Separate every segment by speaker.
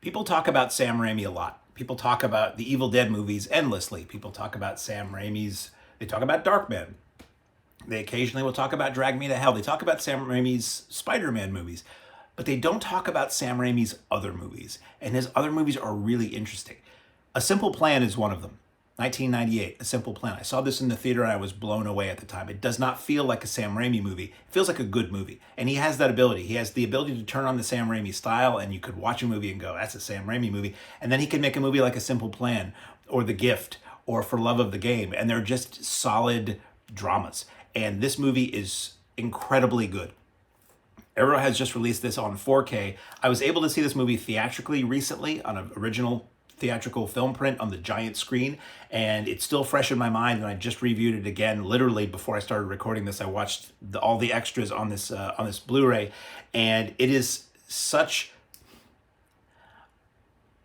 Speaker 1: People talk about Sam Raimi a lot. People talk about the Evil Dead movies endlessly. People talk about Sam Raimi's, they talk about Darkman. They occasionally will talk about Drag Me to Hell. They talk about Sam Raimi's Spider-Man movies, but they don't talk about Sam Raimi's other movies. And his other movies are really interesting. A Simple Plan is one of them. 1998, A Simple Plan. I saw this in the theater and I was blown away at the time. It does not feel like a Sam Raimi movie. It feels like a good movie. And he has that ability. He has the ability to turn on the Sam Raimi style and you could watch a movie and go, that's a Sam Raimi movie. And then he can make a movie like A Simple Plan or The Gift or For Love of the Game. And they're just solid dramas. And this movie is incredibly good. Arrow has just released this on 4K. I was able to see this movie theatrically recently on an original theatrical film print on the giant screen, and it's still fresh in my mind, and I just reviewed it again literally before I started recording this. I watched all the extras on this Blu-ray, and it is such...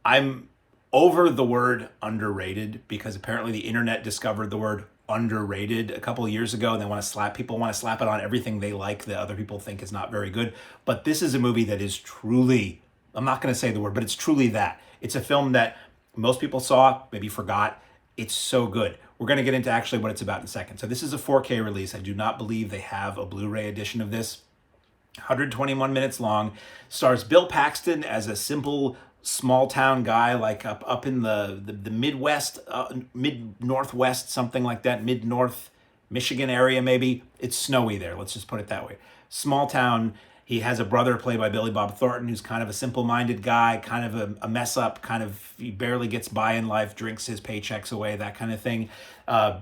Speaker 1: I'm over the word underrated because apparently the internet discovered the word underrated a couple of years ago, and they want to slap it on everything they like that other people think is not very good. But this is a movie that is truly, I'm not going to say the word, but it's truly that. It's a film that most people saw, maybe forgot. It's so good. We're going to get into actually what it's about in a second. So this is a 4K release. I do not believe they have a Blu-ray edition of this. 121 minutes long. Stars Bill Paxton as a simple small town guy, like up in the Midwest, mid-Northwest, something like that, mid-North Michigan area maybe. It's snowy there, let's just put it that way. Small town. He has a brother played by Billy Bob Thornton, who's kind of a simple-minded guy, kind of a mess-up, he barely gets by in life, drinks his paychecks away, that kind of thing.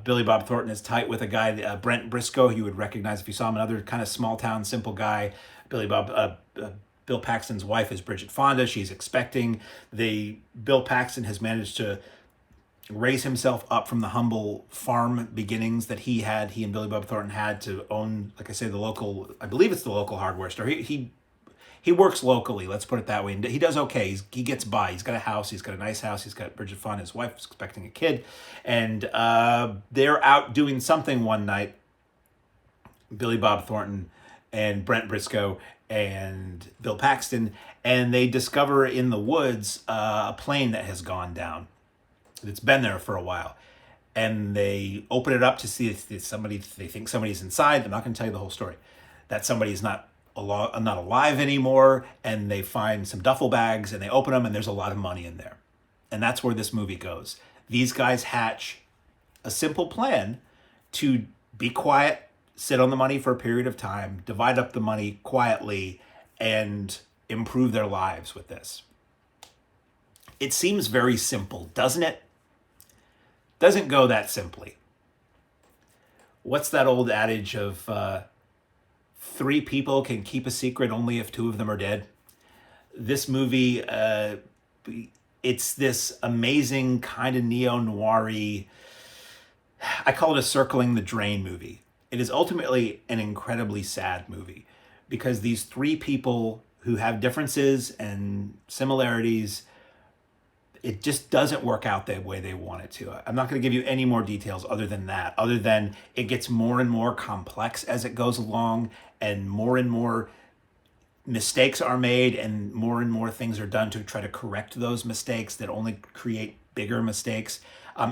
Speaker 1: Billy Bob Thornton is tight with a guy, Brent Briscoe, who you would recognize if you saw him, another kind of small-town, simple guy. Bill Paxton's wife is Bridget Fonda. She's expecting. Bill Paxton has managed to raise himself up from the humble farm beginnings that he and Billy Bob Thornton had to own, like I say, I believe it's the local hardware store. He works locally, let's put it that way. And he does okay. He gets by. He's got a house. He's got a nice house. He's got Bridget Fonda, his wife, is expecting a kid. And they're out doing something one night, Billy Bob Thornton and Brent Briscoe and Bill Paxton, and they discover in the woods a plane that has gone down. It's been there for a while, and they open it up to see if they think somebody's inside. I'm not going to tell you the whole story. That somebody is not alive anymore, and they find some duffel bags, and they open them, and there's a lot of money in there. And that's where this movie goes. These guys hatch a simple plan to be quiet, sit on the money for a period of time, divide up the money quietly, and improve their lives with this. It seems very simple, doesn't it? Doesn't go that simply. What's that old adage of 3 people can keep a secret only if 2 of them are dead? This movie, it's this amazing kind of neo-noir-y, I call it a circling the drain movie. It is ultimately an incredibly sad movie because these 3 people who have differences and similarities, it just doesn't work out the way they want it to. I'm not going to give you any more details other than it gets more and more complex as it goes along, and more mistakes are made, and more things are done to try to correct those mistakes that only create bigger mistakes.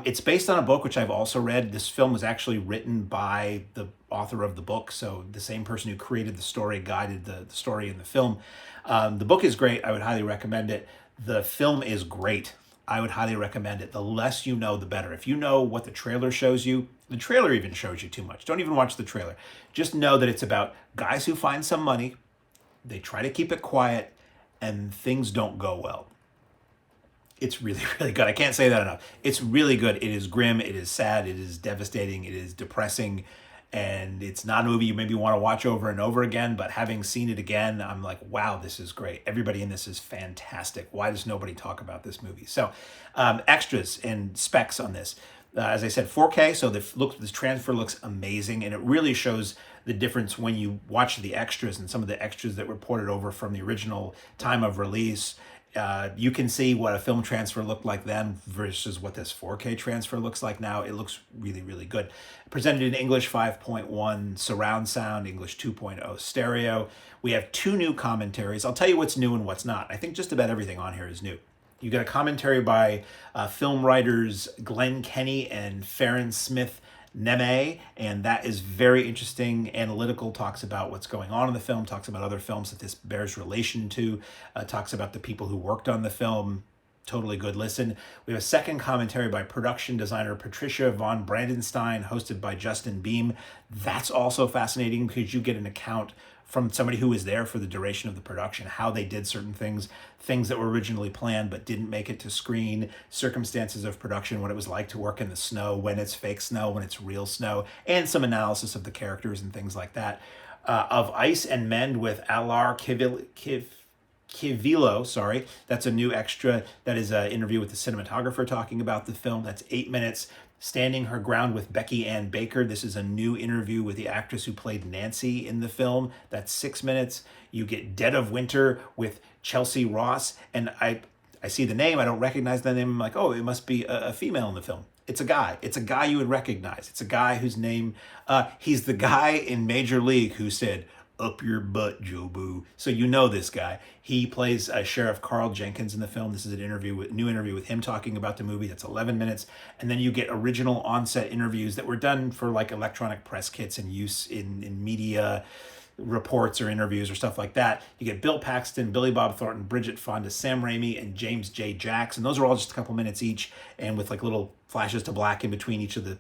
Speaker 1: It's based on a book, which I've also read. This film was actually written by the author of the book, so the same person who created the story guided the story in the film. The book is great. I would highly recommend it. The film is great. I would highly recommend it. The less you know, the better. If you know what the trailer shows you, the trailer even shows you too much. Don't even watch the trailer. Just know that it's about guys who find some money, they try to keep it quiet, and things don't go well. It's really, really good. I can't say that enough. It's really good. It is grim. It is sad. It is devastating. It is depressing. And it's not a movie you maybe want to watch over and over again, but having seen it again, I'm like, wow, this is great. Everybody in this is fantastic. Why does nobody talk about this movie? So extras and specs on this. As I said, 4K, so this transfer looks amazing, and it really shows the difference when you watch the extras and some of the extras that were ported over from the original time of release. You can see what a film transfer looked like then versus what this 4K transfer looks like now. It looks really, really good. Presented in English 5.1 surround sound, English 2.0 stereo. We have 2 new commentaries. I'll tell you what's new and what's not. I think just about everything on here is new. You get a commentary by film writers Glenn Kenny and Farron Smith Neme, and that is very interesting. Analytical, talks about what's going on in the film, talks about other films that this bears relation to, talks about the people who worked on the film. Totally good listen. We have a second commentary by production designer Patricia von Brandenstein, hosted by Justin Beam. That's also fascinating because you get an account from somebody who was there for the duration of the production, how they did certain things, things that were originally planned but didn't make it to screen, circumstances of production, what it was like to work in the snow, when it's fake snow, when it's real snow, and some analysis of the characters and things like that. Of Ice and Mend with Alar Kivilo, sorry, that's a new extra. That is an interview with the cinematographer talking about the film. That's 8 minutes. Standing Her Ground with Becky Ann Baker. This is a new interview with the actress who played Nancy in the film. That's 6 minutes. You get Dead of Winter with Chelsea Ross. And I see the name. I don't recognize the name. I'm like, oh, it must be a female in the film. It's a guy. It's a guy you would recognize. It's a guy whose name, he's the guy in Major League who said, "Up your butt, Jobu." So you know this guy. He plays Sheriff Carl Jenkins in the film. This is an new interview with him talking about the movie. That's 11 minutes. And then you get original on-set interviews that were done for like electronic press kits and use in media reports or interviews or stuff like that. You get Bill Paxton, Billy Bob Thornton, Bridget, Fonda, Sam Raimi, and James J. Jackson. Those are all just a couple minutes each, and with like little flashes to black in between each of the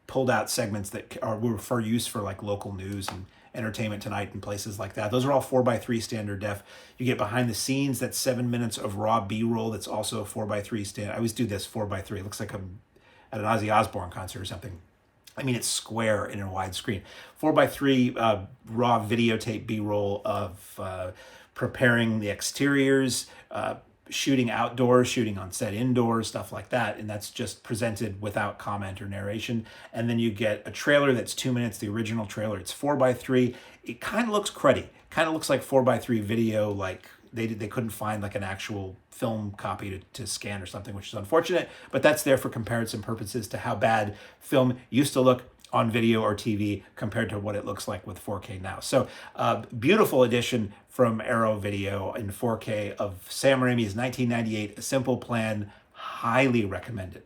Speaker 1: pulled out segments that were for use for like local news and Entertainment Tonight and places like that. Those are all 4:3 standard def. You get behind the scenes, that's 7 minutes of raw B-roll. That's also 4:3 standard. I always do this 4:3. It looks like I'm at an Ozzy Osbourne concert or something. I mean, it's square in a widescreen. 4:3 raw videotape B-roll of preparing the exteriors, shooting outdoors, shooting on set indoors, stuff like that. And that's just presented without comment or narration. And then you get a trailer that's 2 minutes, the original trailer. It's 4:3. It kind of looks cruddy. Kind of looks like 4:3 video, like they couldn't find like an actual film copy to scan or something, which is unfortunate. But that's there for comparison purposes to how bad film used to look on video or TV compared to what it looks like with 4K now. So beautiful edition from Arrow Video in 4K of Sam Raimi's 1998 A Simple Plan. Highly recommended.